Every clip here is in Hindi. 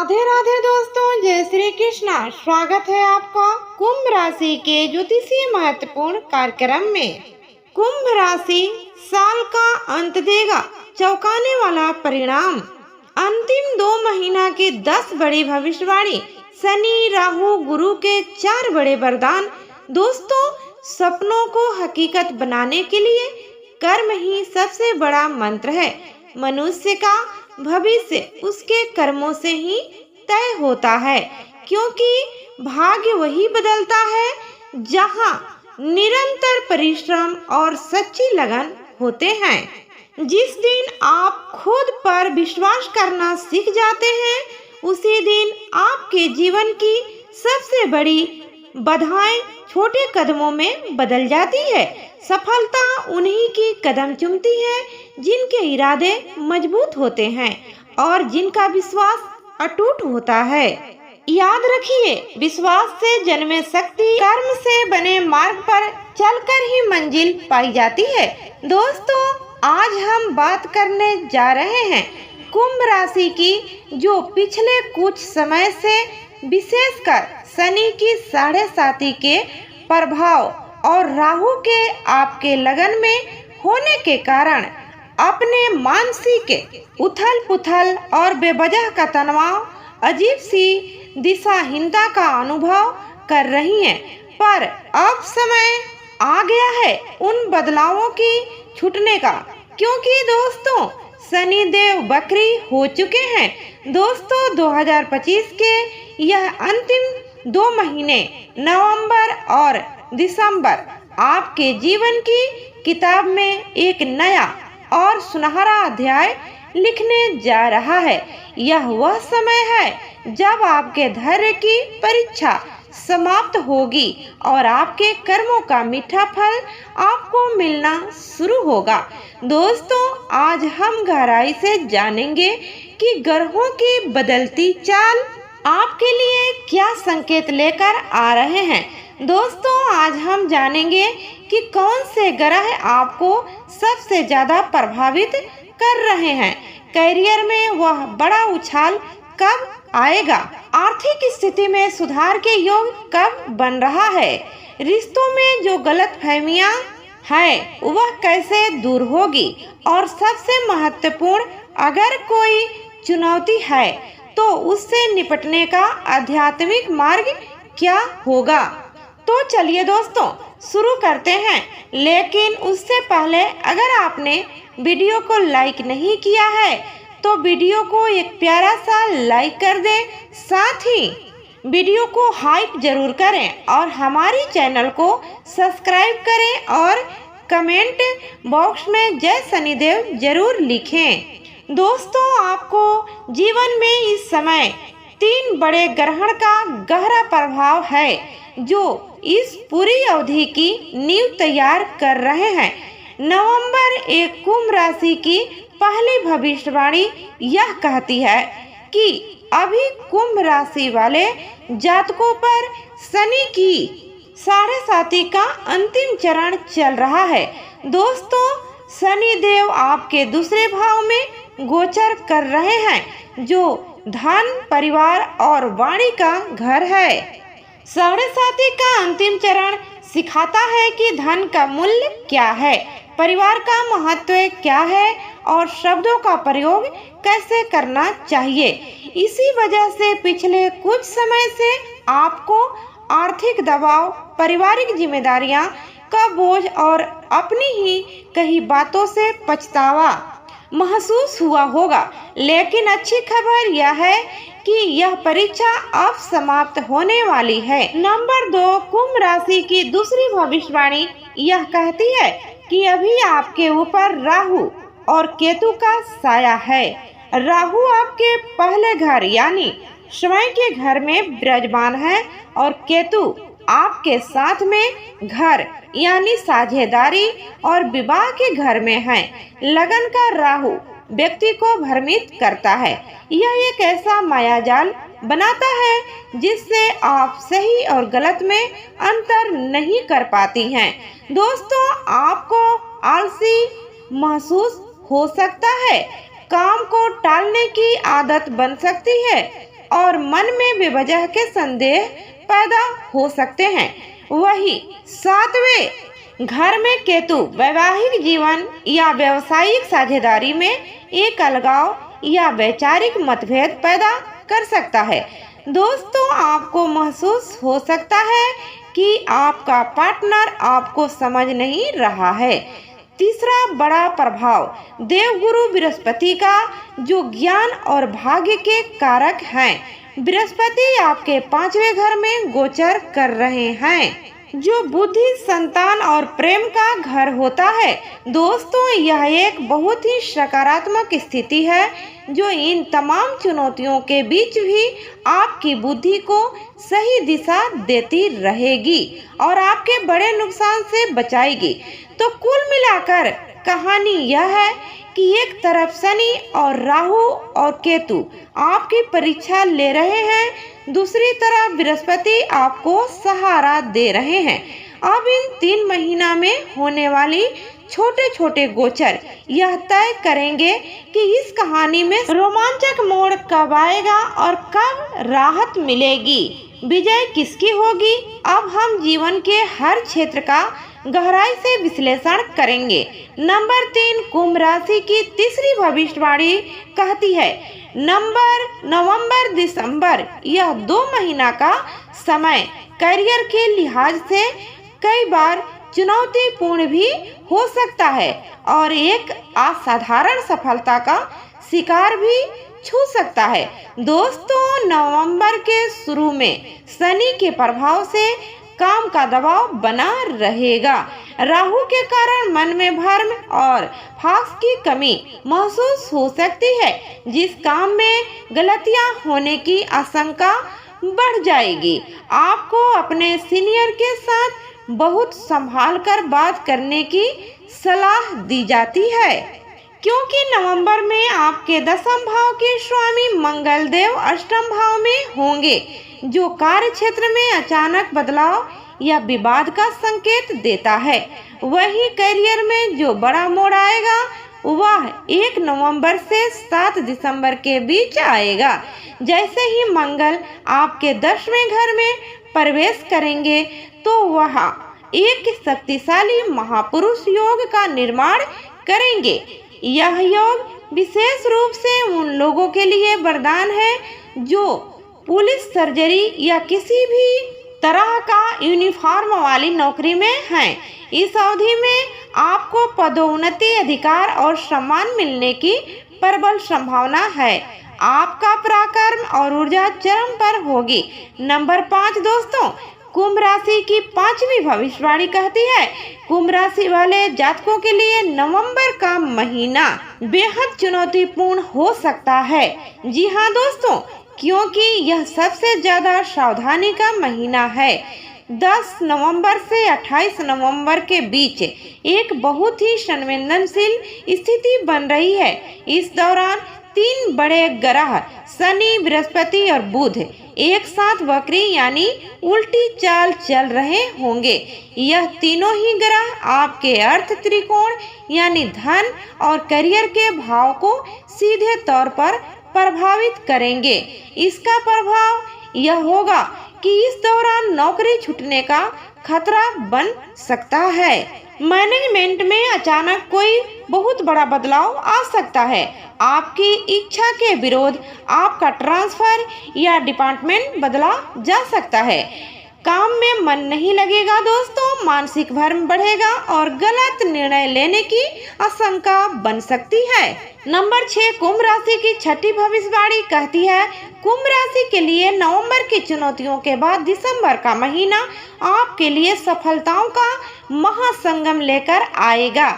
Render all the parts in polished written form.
राधे राधे दोस्तों, जय श्री कृष्णा। स्वागत है आपका कुंभ राशि के ज्योतिषीय महत्वपूर्ण कार्यक्रम में। कुंभ राशि साल का अंत देगा चौंकाने वाला परिणाम। अंतिम 2 महीना की 10 बड़ी भविष्यवाणी, शनि राहु गुरु के 4 बड़े वरदान। दोस्तों, सपनों को हकीकत बनाने के लिए कर्म ही सबसे बड़ा मंत्र है। मनुष्य का भविष्य उसके कर्मों से ही तय होता है, क्योंकि भाग्य वही बदलता है जहां निरंतर परिश्रम और सच्ची लगन होते हैं। जिस दिन आप खुद पर विश्वास करना सीख जाते हैं, उसी दिन आपके जीवन की सबसे बड़ी बाधाएं छोटे कदमों में बदल जाती है। सफलता उन्हीं की कदम चूमती है जिनके इरादे मजबूत होते हैं और जिनका विश्वास अटूट होता है। याद रखिए, विश्वास से जन्मे शक्ति, कर्म से बने मार्ग पर चलकर ही मंजिल पाई जाती है। दोस्तों, आज हम बात करने जा रहे हैं कुंभ राशि की, जो पिछले कुछ समय से विशेषकर शनि की 7.5 के प्रभाव और राहु के आपके लगन में होने के कारण अपने मानसिक उथल पुथल और बेवजह का तनाव, अजीब सी दिशाहीनता का अनुभव कर रही हैं। पर अब समय आ गया है उन बदलावों की छूटने का, क्योंकि दोस्तों शनि देव वक्री हो चुके हैं। दोस्तों, 2025 के यह अंतिम 2 महीने नवंबर और दिसंबर आपके जीवन की किताब में एक नया और सुनहरा अध्याय लिखने जा रहा है। यह वह समय है जब आपके धैर्य की परीक्षा समाप्त होगी और आपके कर्मों का मीठा फल आपको मिलना शुरू होगा। दोस्तों, आज हम गहराई से जानेंगे कि ग्रहों की बदलती चाल आपके लिए क्या संकेत लेकर आ रहे हैं। दोस्तों, आज हम जानेंगे कि कौन से ग्रह आपको सबसे ज्यादा प्रभावित कर रहे हैं। करियर में वह बड़ा उछाल कब आएगा? आर्थिक स्थिति में सुधार के योग कब बन रहा है? रिश्तों में जो गलतफहमियां हैं वह कैसे दूर होगी? और सबसे महत्वपूर्ण, अगर कोई चुनौती है तो उससे निपटने का आध्यात्मिक मार्ग क्या होगा? तो चलिए दोस्तों, शुरू करते हैं। लेकिन उससे पहले अगर आपने वीडियो को लाइक नहीं किया है तो वीडियो को एक प्यारा सा लाइक कर दें, साथ ही वीडियो को हाइप जरूर करें और हमारी चैनल को सब्सक्राइब करें और कमेंट बॉक्स में जय शनिदेव जरूर लिखें। दोस्तों, आपको जीवन में इस समय 3 बड़े ग्रहण का गहरा प्रभाव है जो इस पूरी अवधि की नींव तैयार कर रहे हैं। नवंबर 1 कुंभ राशि की पहली भविष्यवाणी यह कहती है कि अभी कुंभ राशि वाले जातकों पर शनि की 7.5 का अंतिम चरण चल रहा है। दोस्तों, शनि देव आपके दूसरे भाव में गोचर कर रहे हैं, जो धन, परिवार और वाणी का घर है। 7.5 का अंतिम चरण सिखाता है कि धन का मूल्य क्या है, परिवार का महत्व क्या है और शब्दों का प्रयोग कैसे करना चाहिए। इसी वजह से पिछले कुछ समय से आपको आर्थिक दबाव, पारिवारिक जिम्मेदारियां का बोझ और अपनी ही कही बातों से पछतावा महसूस हुआ होगा। लेकिन अच्छी खबर यह है कि यह परीक्षा अब समाप्त होने वाली है। नंबर 2 कुंभ राशि की दूसरी भविष्यवाणी यह कहती है कि अभी आपके ऊपर राहु और केतु का साया है। राहु आपके पहले घर यानी स्वयं के घर में विराजमान है और केतु आपके साथ में घर यानी साझेदारी और विवाह के घर में है। लगन का राहु व्यक्ति को भ्रमित करता है। यह एक ऐसा मायाजाल बनाता है जिससे आप सही और गलत में अंतर नहीं कर पाती हैं। दोस्तों, आपको आलसी महसूस हो सकता है, काम को टालने की आदत बन सकती है और मन में बेवजह के संदेह पैदा हो सकते हैं। वही 7वें घर में केतु वैवाहिक जीवन या व्यवसायिक साझेदारी में एक अलगाव या वैचारिक मतभेद पैदा कर सकता है। दोस्तों, आपको महसूस हो सकता है कि आपका पार्टनर आपको समझ नहीं रहा है। तीसरा बड़ा प्रभाव देवगुरु बृहस्पति का, जो ज्ञान और भाग्य के कारक हैं। बृहस्पति आपके 5वें घर में गोचर कर रहे हैं, जो बुद्धि, संतान और प्रेम का घर होता है। दोस्तों, यह एक बहुत ही सकारात्मक स्थिति है, जो इन तमाम चुनौतियों के बीच भी आपकी बुद्धि को सही दिशा देती रहेगी और आपके बड़े नुकसान से बचाएगी। तो कुल मिलाकर कहानी यह है कि एक तरफ शनि और राहु और केतु आपकी परीक्षा ले रहे हैं, दूसरी तरफ बृहस्पति आपको सहारा दे रहे हैं। अब इन 3 महीना में होने वाली छोटे छोटे गोचर यह तय करेंगे कि इस कहानी में रोमांचक मोड़ कब आएगा और कब राहत मिलेगी, विजय किसकी होगी। अब हम जीवन के हर क्षेत्र का गहराई से विश्लेषण करेंगे। नंबर 3, कुंभ राशि की तीसरी भविष्यवाणी कहती है, नवंबर दिसंबर यह 2 महीना का समय करियर के लिहाज से कई बार चुनौतीपूर्ण भी हो सकता है और एक असाधारण सफलता का शिकार भी छू सकता है। दोस्तों, नवंबर के शुरू में शनि के प्रभाव से काम का दबाव बना रहेगा। राहु के कारण मन में भ्रम और फाक्स की कमी महसूस हो सकती है, जिस काम में गलतियां होने की आशंका बढ़ जाएगी। आपको अपने सीनियर के साथ बहुत संभाल कर बात करने की सलाह दी जाती है, क्योंकि नवंबर में आपके 10वें भाव के स्वामी मंगल देव 8वें भाव में होंगे, जो कार्य क्षेत्र में अचानक बदलाव या विवाद का संकेत देता है। वही करियर में जो बड़ा मोड़ आएगा वह 1 नवंबर से 7 दिसंबर के बीच आएगा। जैसे ही मंगल आपके 10वें घर में प्रवेश करेंगे तो वह एक शक्तिशाली महापुरुष योग का निर्माण करेंगे। यह योग विशेष रूप से उन लोगों के लिए वरदान है जो पुलिस, सर्जरी या किसी भी तरह का यूनिफॉर्म वाली नौकरी में हैं। इस अवधि में आपको पदोन्नति, अधिकार और सम्मान मिलने की प्रबल संभावना है। आपका पराक्रम और ऊर्जा चरम पर होगी। नंबर 5 दोस्तों, कुंभ राशि की 5वीं भविष्यवाणी कहती है, कुंभ राशि वाले जातकों के लिए नवंबर का महीना बेहद चुनौतीपूर्ण हो सकता है। जी हाँ दोस्तों, क्योंकि यह सबसे ज्यादा सावधानी का महीना है। 10 नवंबर से 28 नवंबर के बीच एक बहुत ही संवेदनशील स्थिति बन रही है। इस दौरान 3 बड़े ग्रह शनि, बृहस्पति और बुध एक साथ वक्री यानी उल्टी चाल चल रहे होंगे। यह तीनों ही ग्रह आपके अर्थ त्रिकोण यानी धन और करियर के भाव को सीधे तौर पर प्रभावित करेंगे। इसका प्रभाव यह होगा कि इस दौरान नौकरी छूटने का खतरा बन सकता है। मैनेजमेंट में अचानक कोई बहुत बड़ा बदलाव आ सकता है। आपकी इच्छा के विरोध आपका ट्रांसफर या डिपार्टमेंट बदला जा सकता है। काम में मन नहीं लगेगा दोस्तों, मानसिक भ्रम बढ़ेगा और गलत निर्णय लेने की आशंका बन सकती है। नंबर 6, कुंभ राशि की 6ठी भविष्यवाणी कहती है, कुंभ राशि के लिए नवंबर की चुनौतियों के बाद दिसंबर का महीना आपके लिए सफलताओं का महासंगम लेकर आएगा।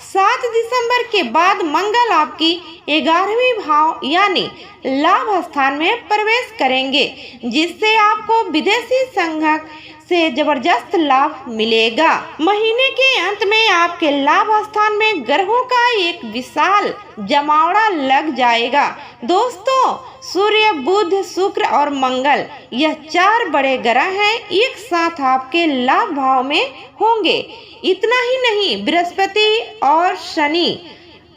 7 दिसंबर के बाद मंगल आपकी 11वीं भाव यानी लाभ स्थान में प्रवेश करेंगे, जिससे आपको विदेशी संघर्ष से जबरदस्त लाभ मिलेगा। महीने के अंत में आपके लाभ स्थान में ग्रहों का एक विशाल जमावड़ा लग जाएगा। दोस्तों, सूर्य, बुध, शुक्र और मंगल यह 4 बड़े ग्रह हैं, एक साथ आपके लाभ भाव में होंगे। इतना ही नहीं, बृहस्पति और शनि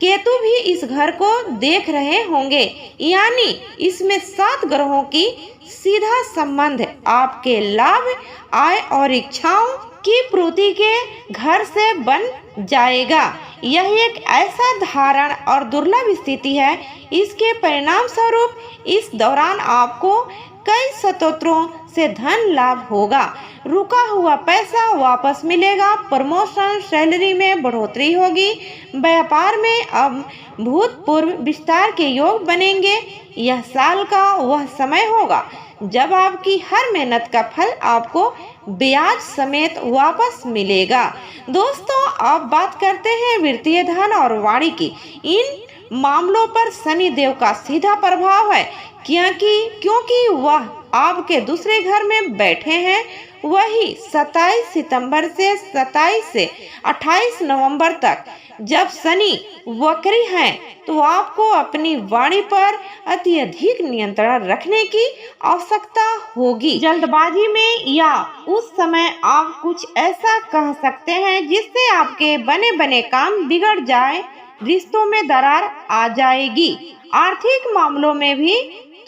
केतु भी इस घर को देख रहे होंगे, यानी इसमें 7 ग्रहों की सीधा संबंध आपके लाभ, आय और इच्छाओं की पूर्ति के घर से बन जाएगा। यह एक ऐसा धारण और दुर्लभ स्थिति है, इसके परिणाम स्वरूप इस दौरान आपको कई स्रोतों से धन लाभ होगा, रुका हुआ पैसा वापस मिलेगा, प्रमोशन, सैलरी में बढ़ोतरी होगी, व्यापार में अब भूतपूर्व विस्तार के योग बनेंगे। यह साल का वह समय होगा जब आपकी हर मेहनत का फल आपको ब्याज समेत वापस मिलेगा। दोस्तों, अब बात करते हैं वित्तीय, धन और वाणी की। इन मामलों पर शनि देव का सीधा प्रभाव है, क्योंकि वह आपके दूसरे घर में बैठे हैं। वही 27 सितंबर से 28 नवंबर तक जब शनि वक्री हैं, तो आपको अपनी वाणी पर अत्यधिक नियंत्रण रखने की आवश्यकता होगी। जल्दबाजी में या उस समय आप कुछ ऐसा कह सकते हैं जिससे आपके बने बने काम बिगड़ जाए, रिश्तों में दरार आ जाएगी। आर्थिक मामलों में भी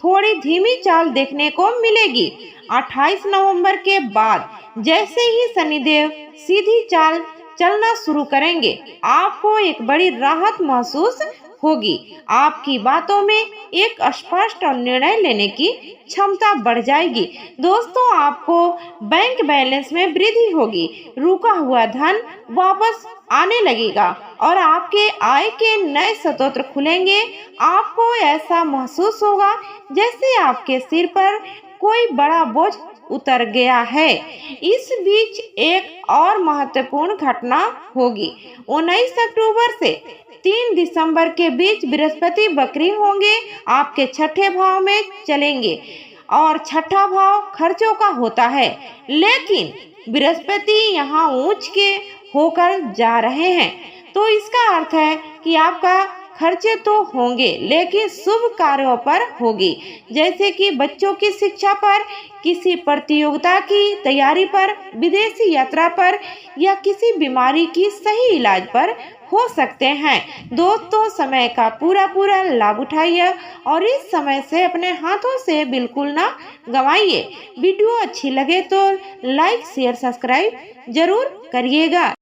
थोड़ी धीमी चाल देखने को मिलेगी। 28 नवंबर के बाद जैसे ही शनिदेव सीधी चाल चलना शुरू करेंगे, आपको एक बड़ी राहत महसूस होगी। आपकी बातों में एक स्पष्ट और निर्णय लेने की क्षमता बढ़ जाएगी। दोस्तों, आपको बैंक बैलेंस में वृद्धि होगी, रुका हुआ धन वापस आने लगेगा और आपके आय के नए स्रोत खुलेंगे। आपको ऐसा महसूस होगा जैसे आपके सिर पर कोई बड़ा बोझ उतर गया है। इस बीच एक और महत्वपूर्ण घटना होगी। 19 अक्टूबर से 3 दिसंबर के बीच बृहस्पति वक्री होंगे, आपके छठे भाव में चलेंगे और छठा भाव खर्चों का होता है, लेकिन बृहस्पति यहाँ उच्च के होकर जा रहे हैं, तो इसका अर्थ है कि आपका खर्चे तो होंगे लेकिन शुभ कार्यों पर होगी, जैसे कि बच्चों की शिक्षा पर, किसी प्रतियोगिता की तैयारी पर, विदेशी यात्रा पर या किसी बीमारी की सही इलाज पर हो सकते हैं। दोस्तों, समय का पूरा लाभ उठाइए और इस समय से अपने हाथों से बिल्कुल ना गंवाइए। वीडियो अच्छी लगे तो लाइक, शेयर, सब्सक्राइब जरूर करिएगा।